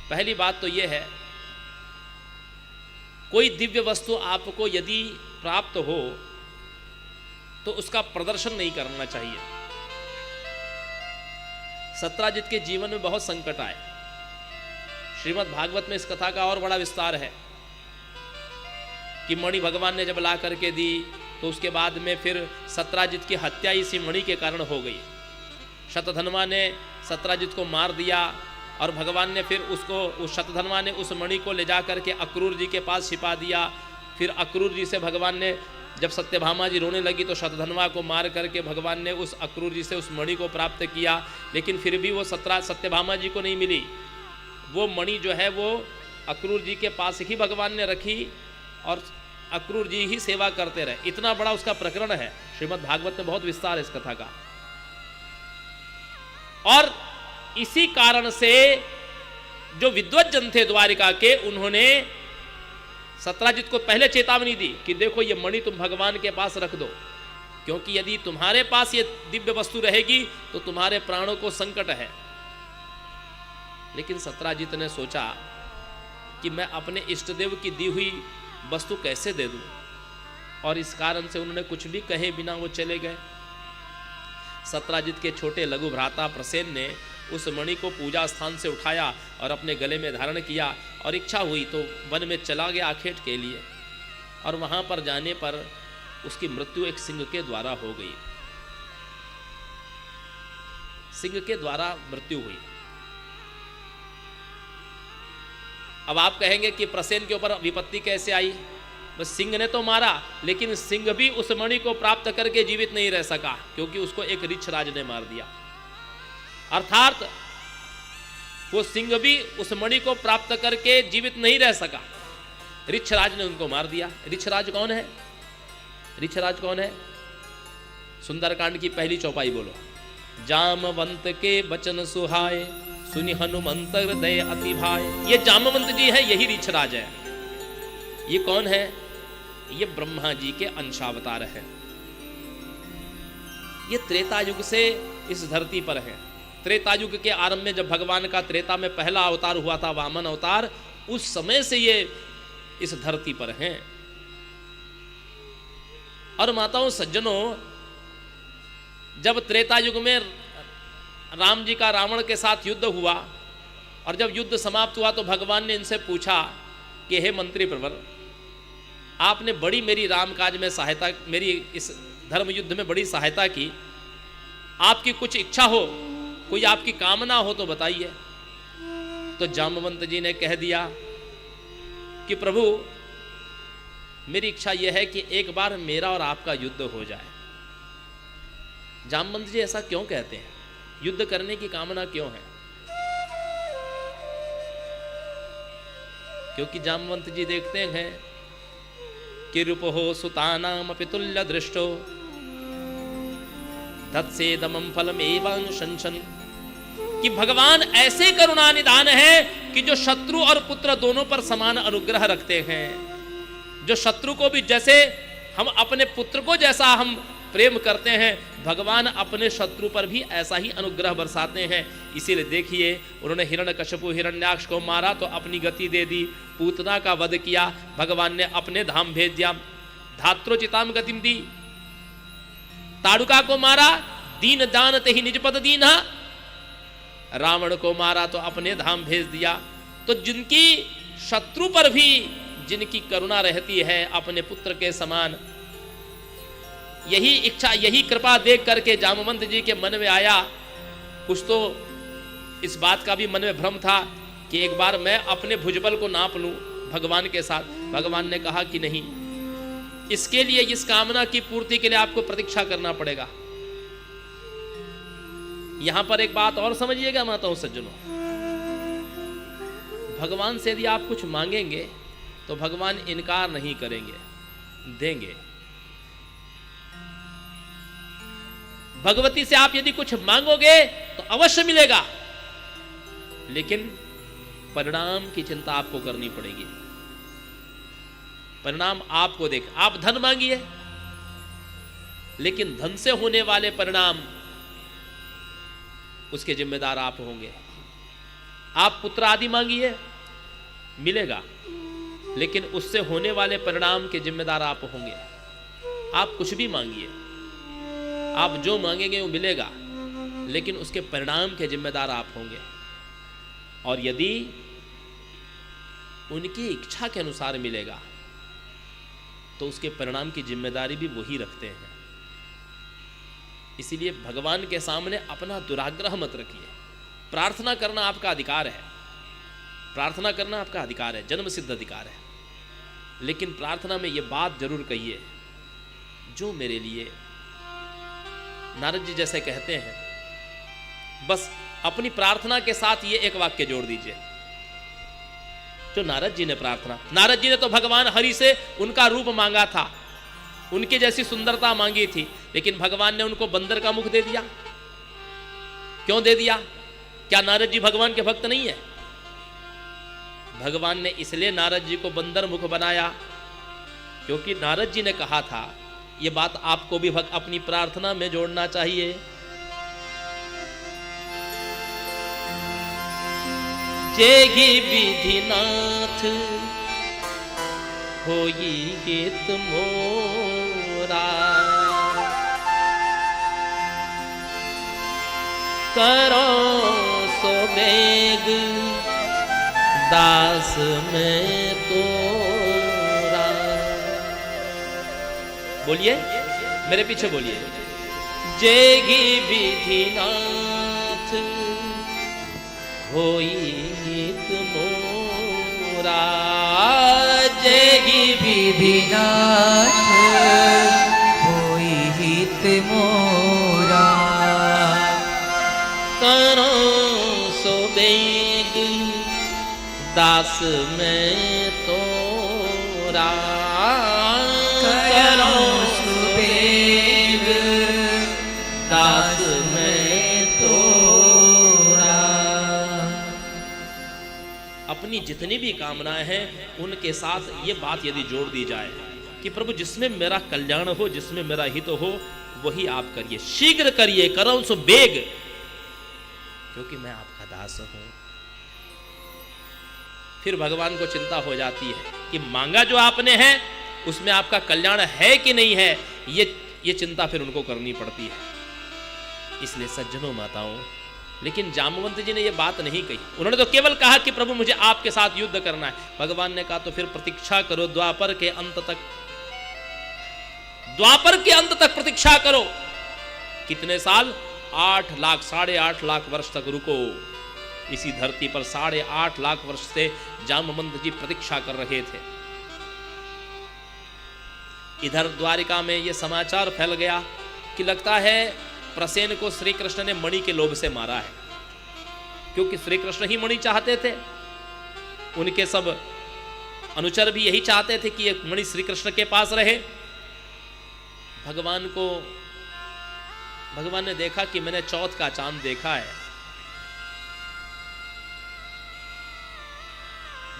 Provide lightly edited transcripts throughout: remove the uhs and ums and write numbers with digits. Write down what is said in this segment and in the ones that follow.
पहली बात तो यह है, कोई दिव्य वस्तु आपको यदि प्राप्त हो तो उसका प्रदर्शन नहीं करना चाहिए। सत्राजित के जीवन में बहुत संकट आए। श्रीमद् भागवत में इस कथा का और बड़ा विस्तार है कि मणि भगवान ने जब ला करके दी तो उसके बाद में फिर सत्राजित की हत्या इसी मणि के कारण हो गई। शतधन्वा ने सत्राजित को मार दिया और भगवान ने फिर उसको, उस शतधन्वा ने उस मणि को ले जा करके अक्रूर जी के पास छिपा दिया। फिर अक्रूर जी से भगवान ने, जब सत्यभामा जी रोने लगी तो शतधन्वा को मार करके भगवान ने उस अक्रूर जी से उस मणि को प्राप्त किया। लेकिन फिर भी वो सत्यभामा जी को नहीं मिली। वो मणि जो है वो अक्रूर जी के पास ही भगवान ने रखी और अक्रूर जी ही सेवा करते रहे। इतना बड़ा उसका प्रकरण है। श्रीमद् भागवत में बहुत विस्तार है इस कथा का। और इसी कारण से जो विद्वज्जन थे द्वारिका के, उन्होंने सत्राजित को पहले चेतावनी दी कि देखो ये मणि तुम भगवान के पास रख दो, क्योंकि यदि तुम्हारे पास ये दिव्य वस्तु रहेगी तो तुम्हारे प्राणों को संकट है। लेकिन सत्राजित ने सोचा कि मैं अपने इष्टदेव की दी हुई वस्तु कैसे दे दूं, और इस कारण से उन्होंने कुछ भी कहे बिना वो चले गए। सत्राजित के छोटे लघु भ्राता प्रसेन ने उस मणि को पूजा स्थान से उठाया और अपने गले में धारण किया, और इच्छा हुई तो वन में चला गया आखेट के लिए। और वहां पर जाने पर उसकी मृत्यु एक सिंह के द्वारा हो गई। सिंह के द्वारा मृत्यु हुई। अब आप कहेंगे कि प्रसेन के ऊपर विपत्ति कैसे आई? बस सिंह ने तो मारा, लेकिन सिंह भी उस मणि को प्राप्त करके जीवित नहीं रह सका, क्योंकि उसको एक ऋक्षराज ने मार दिया। अर्थात वो सिंह भी उस मणि को प्राप्त करके जीवित नहीं रह सका, ऋक्षराज ने उनको मार दिया। ऋक्षराज कौन है? ऋक्षराज कौन है? सुंदरकांड की पहली चौपाई बोलो। जामवंत के बचन सुहाए, सुनि हनुमंत हृदय अति भाए। ये जामवंत जी है, यही ऋक्षराज है। ये कौन है? ये ब्रह्मा जी के अंशावतार है। ये त्रेता युग से इस धरती पर है। त्रेता युग के आरंभ में जब भगवान का त्रेता में पहला अवतार हुआ था, वामन अवतार, उस समय से ये इस धरती पर हैं। और माताओं सज्जनों, जब त्रेता युग में राम जी का रावण के साथ युद्ध हुआ और जब युद्ध समाप्त हुआ तो भगवान ने इनसे पूछा कि हे मंत्री प्रवर, आपने बड़ी मेरी राम काज में सहायता, मेरी इस धर्म युद्ध में बड़ी सहायता की, आपकी कुछ इच्छा हो, कोई आपकी कामना हो तो बताइए। तो जामवंत जी ने कह दिया कि प्रभु, मेरी इच्छा यह है कि एक बार मेरा और आपका युद्ध हो जाए। जामवंत जी ऐसा क्यों कहते हैं? युद्ध करने की कामना क्यों है? क्योंकि जामवंत जी देखते हैं कि रूपहो सुतानाम पितुल्य दृष्टो तत्सेदमं फलम एवं शंशन, कि भगवान ऐसे करुणा निधान है कि जो शत्रु और पुत्र दोनों पर समान अनुग्रह रखते हैं। जो शत्रु को भी जैसे हम अपने पुत्र को जैसा हम प्रेम करते हैं, भगवान अपने शत्रु पर भी ऐसा ही अनुग्रह बरसाते हैं। इसीलिए देखिए, उन्होंने हिरण्यकश्यपु हिरण्याक्ष को मारा तो अपनी गति दे दी, पूतना का वध किया, भगवान ने अपने धाम भेज दिया, धात्रोचिताम गतिम दी। ताड़ुका को मारा, दीन जानते ही निज पद दीना, रावण को मारा तो अपने धाम भेज दिया। तो जिनकी शत्रु पर भी जिनकी करुणा रहती है अपने पुत्र के समान, यही इच्छा, यही कृपा देख करके जामवंत जी के मन में आया। कुछ तो इस बात का भी मन में भ्रम था कि एक बार मैं अपने भुजबल को नाप लूं भगवान के साथ। भगवान ने कहा कि नहीं, इसके लिए, इस कामना की पूर्ति के लिए आपको प्रतीक्षा करना पड़ेगा। यहां पर एक बात और समझिएगा माताओं सज्जनों, भगवान से यदि आप कुछ मांगेंगे तो भगवान इनकार नहीं करेंगे, देंगे। भगवती से आप यदि कुछ मांगोगे तो अवश्य मिलेगा, लेकिन परिणाम की चिंता आपको करनी पड़ेगी। परिणाम आपको देख, आप धन मांगिए, लेकिन धन से होने वाले परिणाम उसके जिम्मेदार आप होंगे। आप पुत्र आदि मांगिए, मिलेगा, लेकिन उससे होने वाले परिणाम के जिम्मेदार आप होंगे। आप कुछ भी मांगिए, आप जो मांगेंगे वो मिलेगा, लेकिन उसके परिणाम के जिम्मेदार आप होंगे। और यदि उनकी इच्छा के अनुसार मिलेगा तो उसके परिणाम की जिम्मेदारी भी वही रखते हैं। इसीलिए भगवान के सामने अपना दुराग्रह मत रखिए। प्रार्थना करना आपका अधिकार है, प्रार्थना करना आपका अधिकार है, जन्म सिद्ध अधिकार है, लेकिन प्रार्थना में यह बात जरूर कहिए जो मेरे लिए, नारद जी जैसे कहते हैं, बस अपनी प्रार्थना के साथ ये एक वाक्य जोड़ दीजिए जो नारद जी ने प्रार्थना, नारद जी ने तो भगवान हरि से उनका रूप मांगा था, उनके जैसी सुंदरता मांगी थी, लेकिन भगवान ने उनको बंदर का मुख दे दिया। क्यों दे दिया? क्या नारद जी भगवान के भक्त नहीं है? भगवान ने इसलिए नारद जी को बंदर मुख बनाया क्योंकि नारद जी ने कहा था, यह बात आपको भी अपनी प्रार्थना में जोड़ना चाहिए, जेहि विधिनाथ होई हित मोरा, करो सो बेग दास में तोरा। बोलिए, मेरे पीछे बोलिए, जेहि विधिनाथ होई हित मोरा, जेहि विधिनाथ होई हित मोरा, करो सो बेग दास में तोरा, करो सो बेग दास में तोरा। अपनी जितनी भी कामनाएं हैं उनके साथ ये बात यदि जोड़ दी जाए कि प्रभु जिसमें मेरा कल्याण हो, जिसमें मेरा हित हो, वही आप करिए, शीघ्र करिए, करो सो बेग, क्योंकि मैं आपका दास हूं। फिर भगवान को चिंता हो जाती है कि मांगा जो आपने है उसमें आपका कल्याण है कि नहीं है, ये चिंता फिर उनको करनी पड़ती है। इसलिए सज्जनों माताओं, लेकिन जामवंत जी ने यह बात नहीं कही, उन्होंने तो केवल कहा कि प्रभु मुझे आपके साथ युद्ध करना है। भगवान ने कहा तो फिर प्रतीक्षा करो द्वापर के अंत तक, द्वापर के अंत तक प्रतीक्षा करो। कितने साल? 8 लाख, 8.5 लाख वर्ष तक रुको इसी धरती पर। 8.5 लाख वर्ष से जामवंत जी प्रतीक्षा कर रहे थे। इधर द्वारिका में यह समाचार फैल गया कि लगता है प्रसेन को श्री कृष्ण ने मणि के लोभ से मारा है, क्योंकि श्री कृष्ण ही मणि चाहते थे। उनके सब अनुचर भी यही चाहते थे कि यह मणि श्री कृष्ण के पास रहे। भगवान ने देखा कि मैंने चौथ का चांद देखा है।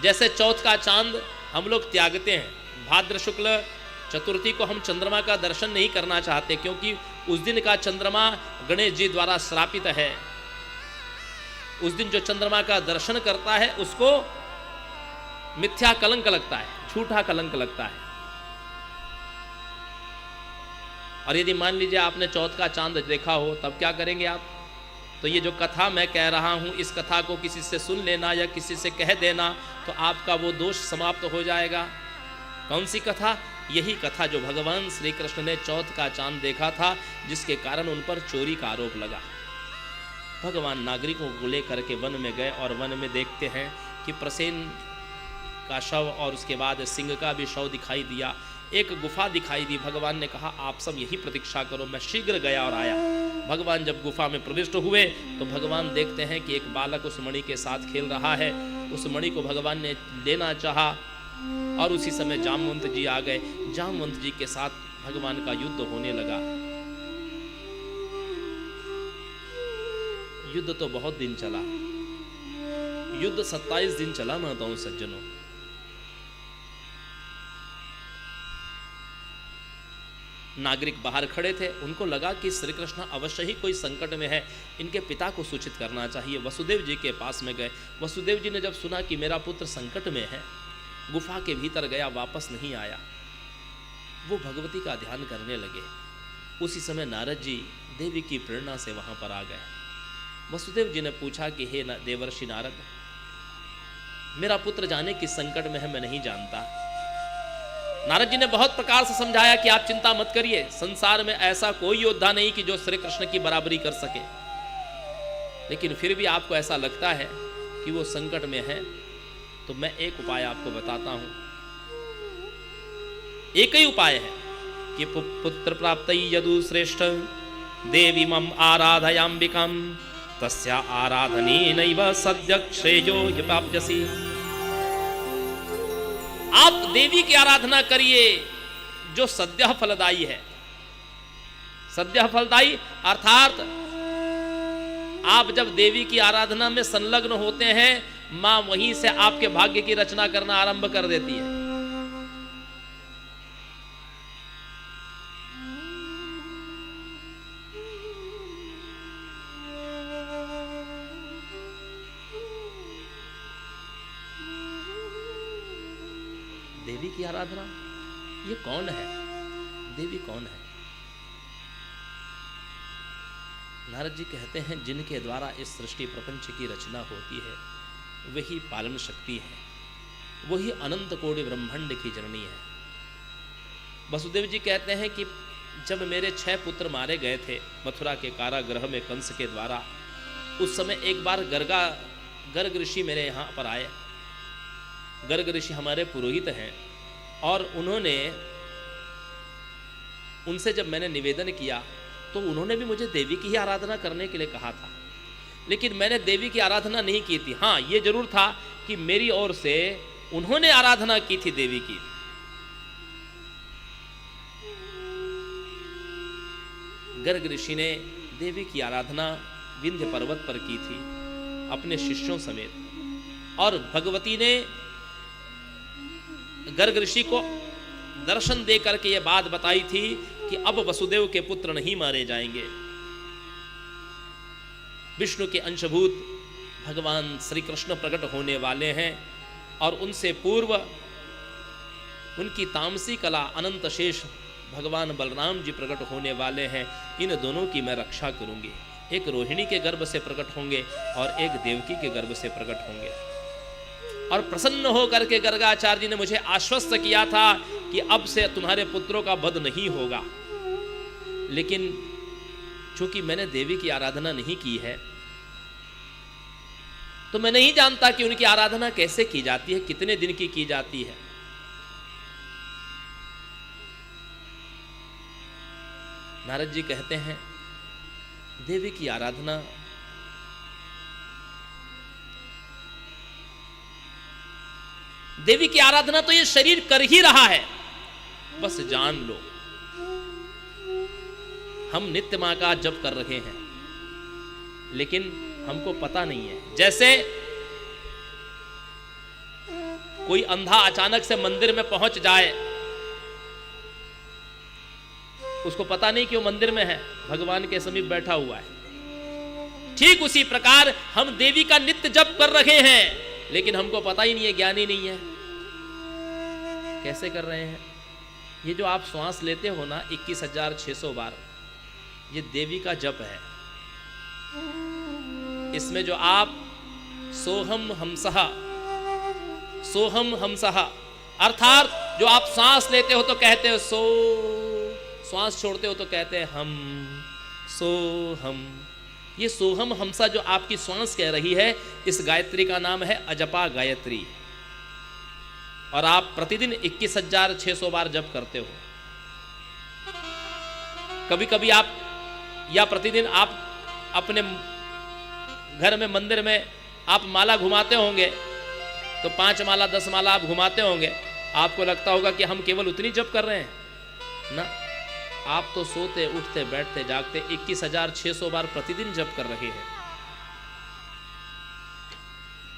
जैसे चौथ का चांद हम लोग त्यागते हैं, भाद्र शुक्ल चतुर्थी को हम चंद्रमा का दर्शन नहीं करना चाहते, क्योंकि उस दिन का चंद्रमा गणेश जी द्वारा श्रापित है। उस दिन जो चंद्रमा का दर्शन करता है उसको मिथ्या कलंक लगता है, झूठा कलंक लगता है। और यदि मान लीजिए आपने चौथ का चांद देखा हो, तब क्या करेंगे आप? तो ये जो कथा मैं कह रहा हूं, इस कथा को किसी से सुन लेना या किसी से कह देना तो आपका वो दोष समाप्त हो जाएगा। कौन सी कथा? यही कथा जो भगवान श्री कृष्ण ने चौथ का चांद देखा था, जिसके कारण उन पर चोरी का आरोप लगा। भगवान नागरिकों को लेकर के वन में गए और वन में देखते हैं कि प्रसेन का शव और उसके बाद सिंह का भी शव दिखाई दिया। एक गुफा दिखाई दी। भगवान ने कहा आप सब यही प्रतीक्षा करो, मैं शीघ्र गया और आया। भगवान जब गुफा में प्रविष्ट हुए तो भगवान देखते हैं कि एक बालक उस मणि के साथ खेल रहा है। उस मणि को भगवान ने लेना चाहा और उसी समय जामवंत जी आ गए। जामवंत जी के साथ भगवान का युद्ध होने लगा। युद्ध तो बहुत दिन चला, युद्ध 27 दिन चला माताओं सज्जनों। नागरिक बाहर खड़े थे, उनको लगा कि श्री कृष्ण अवश्य ही कोई संकट में है, इनके पिता को सूचित करना चाहिए। वसुदेव जी के पास में गए। वसुदेव जी ने जब सुना कि मेरा पुत्र संकट में है, गुफा के भीतर गया, वापस नहीं आया, वो भगवती का ध्यान करने लगे। उसी समय नारद जी देवी की प्रेरणा से वहां पर आ गए। वसुदेव जी ने पूछा कि हे देवर्षि नारद, मेरा पुत्र जाने किस संकट में है, मैं नहीं जानता। नारद जी ने बहुत प्रकार से समझाया कि आप चिंता मत करिए, संसार में ऐसा कोई योद्धा नहीं कि जो श्री कृष्ण की बराबरी कर सके, लेकिन फिर भी आपको ऐसा लगता है कि वो संकट में है, तो मैं एक उपाय आपको बताता हूं। एक ही उपाय है कि पुत्र प्राप्त यदु श्रेष्ठ देवी मम आराधयाम्बिकाम तस्या आराधनेनैव सद्य श्रेयो प्राप्यसि। आप देवी की आराधना करिए जो सद्य फलदायी है। सद्य फलदायी अर्थात आप जब देवी की आराधना में संलग्न होते हैं, मां वहीं से आपके भाग्य की रचना करना आरंभ कर देती है। देवी की आराधना, ये कौन है? देवी कौन है? नारद जी कहते हैं, जिनके द्वारा इस सृष्टि प्रपंच की रचना होती है वही पालन शक्ति है, वही अनंत कोटि ब्रह्मांड की जननी है। वसुदेव जी कहते हैं कि जब मेरे 6 पुत्र मारे गए थे मथुरा के कारागृह में कंस के द्वारा, उस समय एक बार गर्ग ऋषि मेरे यहाँ पर आए। गर्ग ऋषि हमारे पुरोहित हैं, और उनसे जब मैंने निवेदन किया तो उन्होंने भी मुझे देवी की ही आराधना करने के लिए कहा था, लेकिन मैंने देवी की आराधना नहीं की थी। हाँ, ये जरूर था कि मेरी ओर से उन्होंने आराधना की थी देवी की। गर्ग ऋषि ने देवी की आराधना विंध्य पर्वत पर की थी अपने शिष्यों समेत, और भगवती ने गर्ग ऋषि को दर्शन दे करके यह बात बताई थी कि अब वसुदेव के पुत्र नहीं मारे जाएंगे। विष्णु के अंशभूत भगवान श्री कृष्ण प्रकट होने वाले हैं, और उनसे पूर्व उनकी तामसी कला अनंत शेष भगवान बलराम जी प्रकट होने वाले हैं। इन दोनों की मैं रक्षा करूंगी। एक रोहिणी के गर्भ से प्रकट होंगे और एक देवकी के गर्भ से प्रकट होंगे। और प्रसन्न होकर के गर्गाचार्य जी ने मुझे आश्वस्त किया था कि अब से तुम्हारे पुत्रों का वध नहीं होगा। लेकिन चूंकि मैंने देवी की आराधना नहीं की है, तो मैं नहीं जानता कि उनकी आराधना कैसे की जाती है, कितने दिन की जाती है। नारद जी कहते हैं, देवी की आराधना तो ये शरीर कर ही रहा है, बस जान लो। हम नित्य मां का जप कर रहे हैं, लेकिन हमको पता नहीं है। जैसे कोई अंधा अचानक से मंदिर में पहुंच जाए, उसको पता नहीं कि वो मंदिर में है, भगवान के समीप बैठा हुआ है। ठीक उसी प्रकार हम देवी का नित्य जप कर रहे हैं, लेकिन हमको पता ही नहीं है, ज्ञान ही नहीं है। कैसे कर रहे हैं? ये जो आप श्वास लेते हो ना 21,600 बार, ये देवी का जप है। इसमें जो आप सोहम हमसहा अर्थात जो आप सांस लेते हो तो कहते हो सो, श्वास छोड़ते हो तो कहते हैं हम, सोहम। ये सोहम हमसा जो आपकी श्वास कह रही है, इस गायत्री का नाम है अजपा गायत्री, और आप प्रतिदिन 21,600 बार जप करते हो। कभी कभी आप या प्रतिदिन आप अपने घर में मंदिर में आप माला घुमाते होंगे, तो 5 माला 10 माला आप घुमाते होंगे। आपको लगता होगा कि हम केवल उतनी जप कर रहे हैं ना, आप तो सोते उठते बैठते जागते 21,600 बार प्रतिदिन जप कर रहे हैं।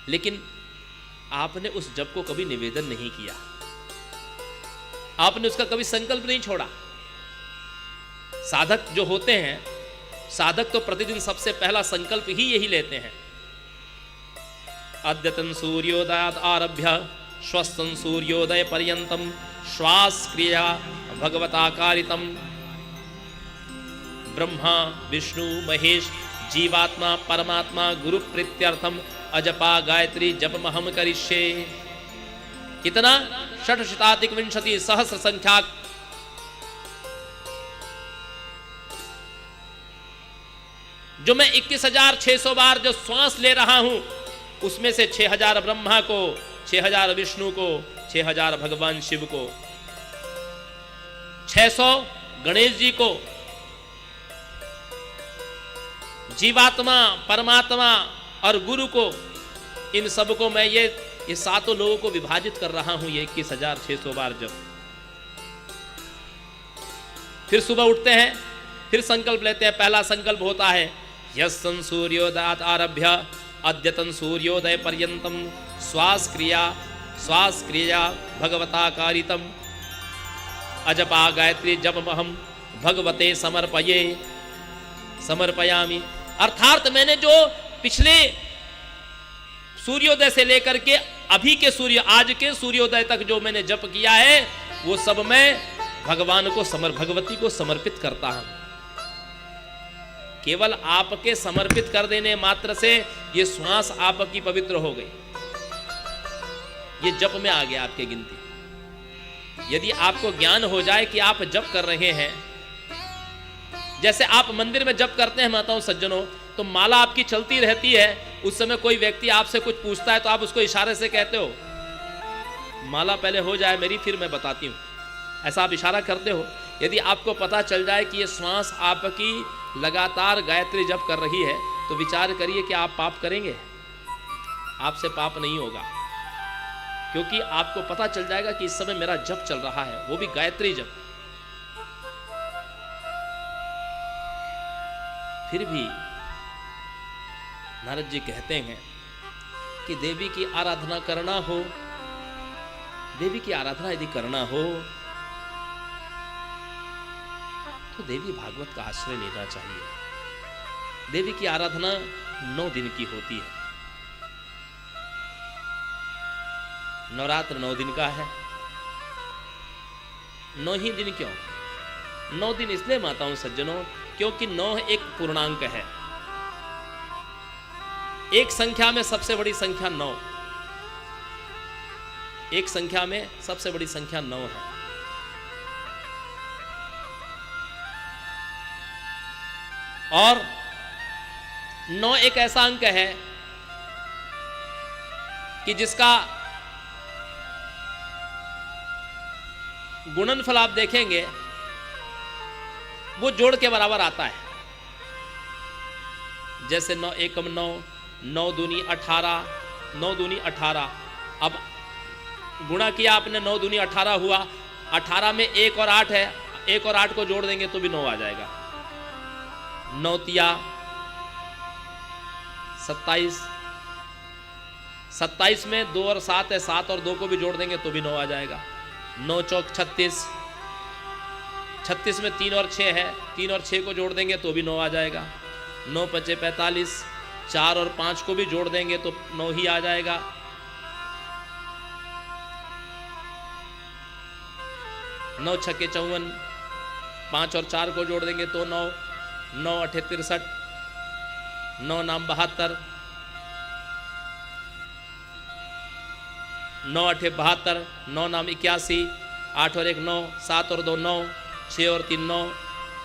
लेकिन आपने उस जप को कभी निवेदन नहीं किया, आपने उसका कभी संकल्प नहीं छोड़ा। साधक जो होते हैं, साधक तो प्रतिदिन सबसे पहला संकल्प ही यही लेते हैं, अद्यतन सूर्योदयात् आरभ्य श्वस्तन सूर्योदय पर्यंतम श्वास क्रिया भगवता कारितम। ब्रह्मा विष्णु महेश जीवात्मा परमात्मा गुरु प्रीत्यर्थम अजपा गायत्री जपमहम करिष्ये। कितना? 6,000 सहस्र संख्याक। जो मैं 21,600 बार जो श्वास ले रहा हूं, उसमें से 6,000 ब्रह्मा को, 6,000 विष्णु को, 6,000 भगवान शिव को, 600 गणेश जी को, जीवात्मा परमात्मा और गुरु को, इन सब को मैं ये 7 लोगों को विभाजित कर रहा हूं, ये 21,600 बार जब। फिर सुबह उठते हैं, फिर संकल्प लेते हैं। पहला संकल्प होता है यस्सं सूर्योदयात् आरभ्य अद्यतन सूर्योदय पर्यंतम श्वास क्रिया भगवता कारितम अजपा गायत्री जपमहम भगवते समर्पयामि। अर्थात मैंने जो पिछले सूर्योदय से लेकर के अभी के आज के सूर्योदय तक जो मैंने जप किया है, वो सब मैं भगवान को भगवती को समर्पित करता हूं। केवल आपके समर्पित कर देने मात्र से ये श्वास आपकी पवित्र हो गई, ये जप में आ गया आपके गिनती। यदि आपको ज्ञान हो जाए कि आप जप कर रहे हैं, जैसे आप मंदिर में जप करते हैं माताओं सज्जनों, तो माला आपकी चलती रहती है, उस समय कोई व्यक्ति आपसे कुछ पूछता है तो आप उसको इशारे से कहते हो माला पहले हो जाए मेरी, फिर मैं बताती हूं, ऐसा आप इशारा करते हो। यदि आपको पता चल जाए कि ये श्वास आपकी लगातार गायत्री जप कर रही है, तो विचार करिए कि आप पाप करेंगे? आपसे पाप नहीं होगा, क्योंकि आपको पता चल जाएगा कि इस समय मेरा जप चल रहा है, वो भी गायत्री जप। फिर भी नारद जी कहते हैं कि देवी की आराधना करना हो, देवी की आराधना यदि करना हो तो देवी भागवत का आश्रय लेना चाहिए। देवी की आराधना 9 दिन की होती है। नवरात्र 9 दिन का है। 9 ही दिन क्यों? 9 दिन इसलिए माताओं सज्जनों, क्योंकि 9 एक पूर्णांक है। एक संख्या में सबसे बड़ी संख्या 9, एक संख्या में सबसे बड़ी संख्या 9 है। और 9 एक ऐसा अंक है कि जिसका गुणनफल आप देखेंगे वो जोड़ के बराबर आता है। जैसे 9 एकम 9, 9 दूनी 18, 9 दूनी 18। अब गुणा किया आपने, 9 दूनी 18 हुआ। 18 में 1 और 8 है, 1 और 8 को जोड़ देंगे तो भी 9 आ जाएगा। 9 तिया 27, 27 में 2 और 7 है, 7 और 2 को भी जोड़ देंगे तो भी 9 आ जाएगा। 9 चौक 36, 36 में 3 और 6 है, 3 और 6 को जोड़ देंगे तो भी 9 आ जाएगा। 9 पचे 45, 4 और 5 को भी जोड़ देंगे तो 9 ही आ जाएगा। 9 छक्के 54, 5 और 4 को जोड़ देंगे तो 9, 9 अठे 63, 9 नाम 72, 9 अठे 72, 9 नाम 81, 8 और 1 9, 7 और 2 9, 6 और 3 9,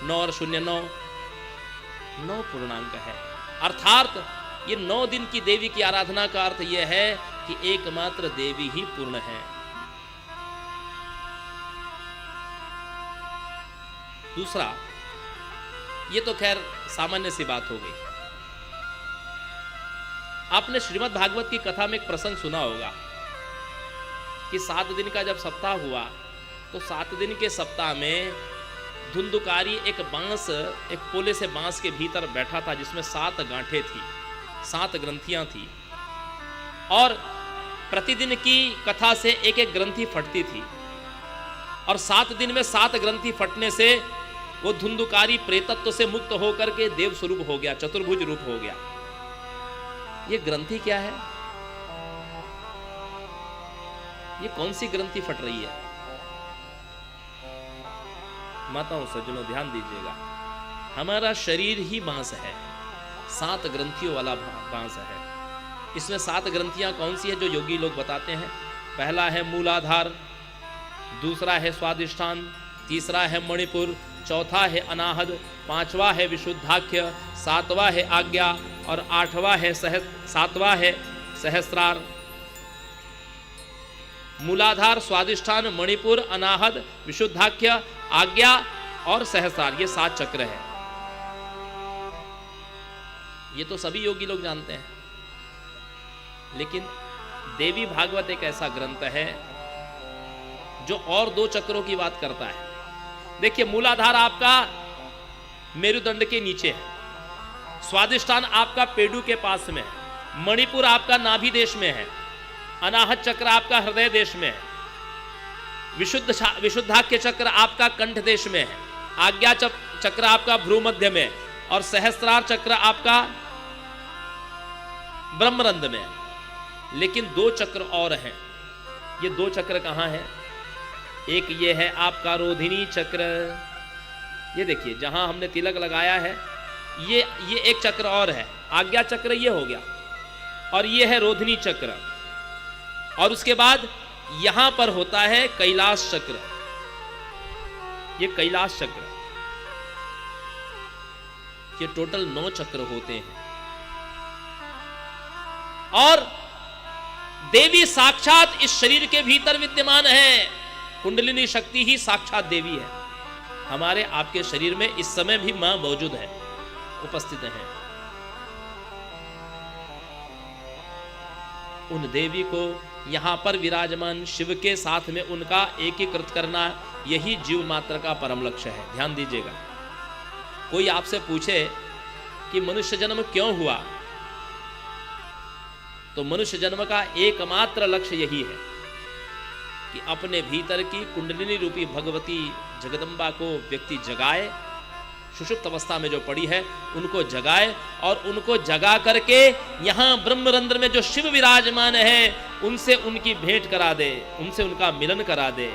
9 और 0 9, 9 पूर्णांक है। अर्थात ये 9 दिन की देवी की आराधना का अर्थ यह है कि एकमात्र देवी ही पूर्ण है। दूसरा, ये तो खैर सामान्य सी बात हो गई। आपने श्रीमद् भागवत की कथा में एक प्रसंग सुना होगा कि 7 दिन का जब सप्ताह हुआ तो 7 दिन के सप्ताह में धुंधुकारी एक बांस, एक पोले से बांस के भीतर बैठा था, जिसमें 7 गांठें थी, 7 ग्रंथियां थी, और प्रतिदिन की कथा से एक एक ग्रंथि फटती थी, और 7 दिन में 7 ग्रंथि फटने से वो धुंधुकारी प्रेतत्व से मुक्त होकर के देव स्वरूप हो गया, चतुर्भुज रूप हो गया। ये ग्रंथि क्या है? ये कौन सी ग्रंथि फट रही है? माताओं सज्जनों ध्यान दीजिएगा, हमारा शरीर ही बांस है, 7 ग्रंथियों वाला बांस है। इसमें 7 ग्रंथियां कौन सी है जो योगी लोग बताते हैं? पहला है मूलाधार, दूसरा है स्वादिष्ठान, तीसरा है मणिपुर, चौथा है अनाहद, 5वां है विशुद्धाख्य, 7वां है आज्ञा और 8वां है 7वां है सहस्रार। मूलाधार, स्वादिष्ठान, मणिपुर, अनाहद, विशुद्धाख्य, आज्ञा और सहस्रार, ये 7 चक्र है। ये तो सभी योगी लोग जानते हैं, लेकिन देवी भागवत एक ऐसा ग्रंथ है जो और 2 चक्रों की बात करता है। देखिए, मूलाधार आपका मेरुदंड के नीचे है, स्वादिष्ठान आपका पेडू के पास में है, मणिपुर आपका नाभि देश में है, अनाहत चक्र आपका हृदय देश में है, विशुद्धाख्य चक्र आपका कंठ देश में है, आज्ञा चक्र आपका भ्रूमध्य में और सहस्रार चक्र आपका ब्रह्मरंध्र में है। लेकिन 2 चक्र और हैं। ये 2 चक्र कहाँ हैं? एक ये है आपका रोधिनी चक्र, ये देखिए जहां हमने तिलक लगाया है, ये एक चक्र और है, आज्ञा चक्र ये हो गया, और ये है रोधिनी चक्र। और उसके बाद यहां पर होता है कैलाश चक्र, ये कैलाश चक्र। ये टोटल 9 चक्र होते हैं। और देवी साक्षात इस शरीर के भीतर विद्यमान है। कुंडलिनी शक्ति ही साक्षात देवी है। हमारे आपके शरीर में इस समय भी मां मौजूद है, उपस्थित है। उन देवी को यहां पर विराजमान शिव के साथ में उनका एकीकृत करना, यही जीव मात्र का परम लक्ष्य है। ध्यान दीजिएगा, कोई आपसे पूछे कि मनुष्य जन्म क्यों हुआ, तो मनुष्य जन्म का एकमात्र लक्ष्य यही है कि अपने भीतर की कुंडलिनी रूपी भगवती जगदम्बा को व्यक्ति जगाए, सुषुप्त अवस्था में जो पड़ी है उनको जगाए, और उनको जगा करके यहाँ ब्रह्मरंध्र में जो शिव विराजमान है उनसे उनकी भेंट करा दे, उनसे उनका मिलन करा दे।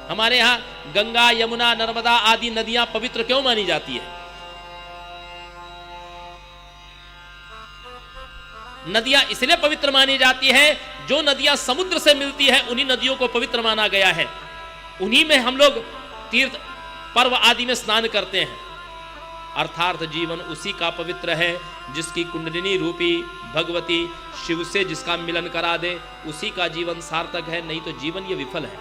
हमारे यहाँ गंगा, यमुना, नर्मदा आदि नदियां पवित्र क्यों मानी जाती है? नदियां इसलिए पवित्र मानी जाती है, जो नदियां समुद्र से मिलती है उन्हीं नदियों को पवित्र माना गया है। उन्हीं में हम लोग तीर्थ पर्व आदि में स्नान करते हैं। अर्थात जीवन उसी का पवित्र है जिसकी कुंडलिनी रूपी भगवती शिव से जिसका मिलन करा दे, उसी का जीवन सार्थक है। नहीं तो जीवन ये विफल है।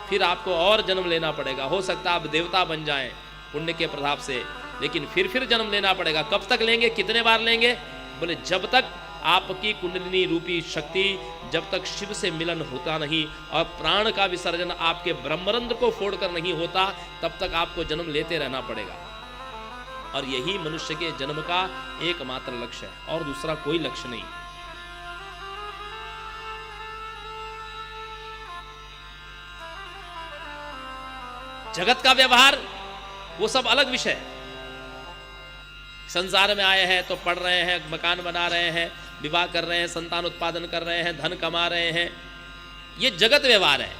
फिर आपको और जन्म लेना पड़ेगा। हो सकता है आप देवता बन जाएं पुण्य के प्रभाव से, लेकिन फिर जन्म लेना पड़ेगा। कब तक लेंगे, कितने बार लेंगे? बोले जब तक आपकी कुंडलिनी रूपी शक्ति, जब तक शिव से मिलन होता नहीं और प्राण का विसर्जन आपके ब्रह्मरंध्र को फोड़कर नहीं होता, तब तक आपको जन्म लेते रहना पड़ेगा। और यही मनुष्य के जन्म का एकमात्र लक्ष्य है, और दूसरा कोई लक्ष्य नहीं। जगत का व्यवहार वो सब अलग विषय है। संसार में आए हैं तो पढ़ रहे हैं, मकान बना रहे हैं, विवाह कर रहे हैं, संतान उत्पादन कर रहे हैं, धन कमा रहे हैं, ये जगत व्यवहार है।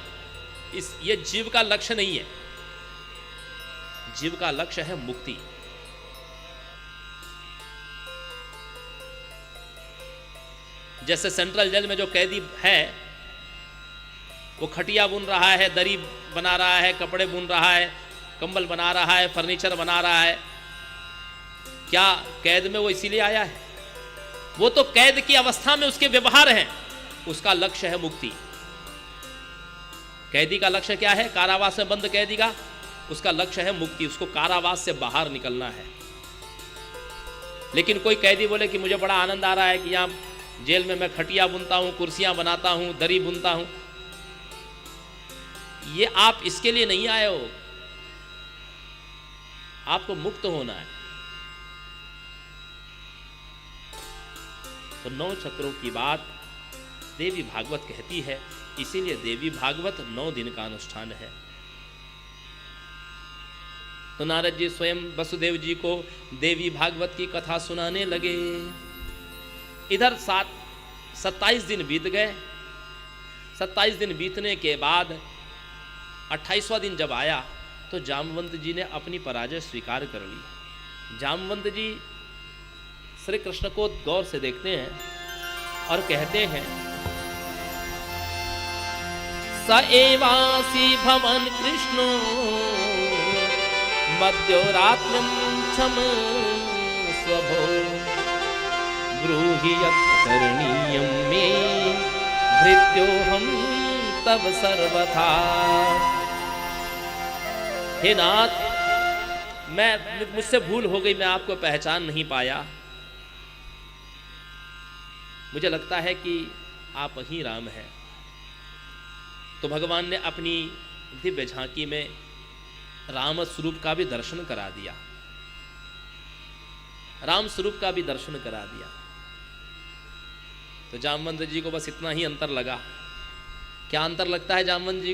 ये जीव का लक्ष्य नहीं है। जीव का लक्ष्य है मुक्ति। जैसे सेंट्रल जेल में जो कैदी है, वो खटिया बुन रहा है, दरी बना रहा है, कपड़े बुन रहा है, कंबल बना रहा है, फर्नीचर बना रहा है। क्या कैद में वो इसीलिए आया है? वो तो कैद की अवस्था में उसके व्यवहार हैं। उसका लक्ष्य है मुक्ति। कैदी का लक्ष्य क्या है? कारावास में बंद कैदी का उसका लक्ष्य है मुक्ति। उसको कारावास से बाहर निकलना है। लेकिन कोई कैदी बोले कि मुझे बड़ा आनंद आ रहा है कि यहां जेल में मैं खटिया बुनता हूं, कुर्सियां बनाता हूं, दरी बुनता हूं, ये आप इसके लिए नहीं आए हो। आपको मुक्त होना है। तो 9 चक्रों की बात देवी भागवत कहती है इसीलिए देवी भागवत 9 दिन का अनुष्ठान है। तो नारद जी स्वयं वसुदेव जी को देवी भागवत की कथा सुनाने लगे। इधर 27 दिन बीत गए। 27 दिन बीतने के बाद 28वां दिन जब आया तो जामवंत जी ने अपनी पराजय स्वीकार कर ली। जामवंत जी श्री कृष्ण को गौर से देखते हैं और कहते हैं, स एवासी भवन कृष्णो मध्यो रात्रिम क्षम स्वभो ब्रूहि यत् करणीयं मे भृत्योऽहं तव सर्वथा। हे नाथ, मुझसे भूल हो गई, मैं आपको पहचान नहीं पाया। मुझे लगता है कि आप ही राम हैं। तो भगवान ने अपनी दिव्य झांकी में राम स्वरूप का भी दर्शन करा दिया। राम स्वरूप का भी दर्शन करा दिया। तो जामवंत जी को बस इतना ही अंतर लगा। क्या अंतर लगता है जामवंत जी को?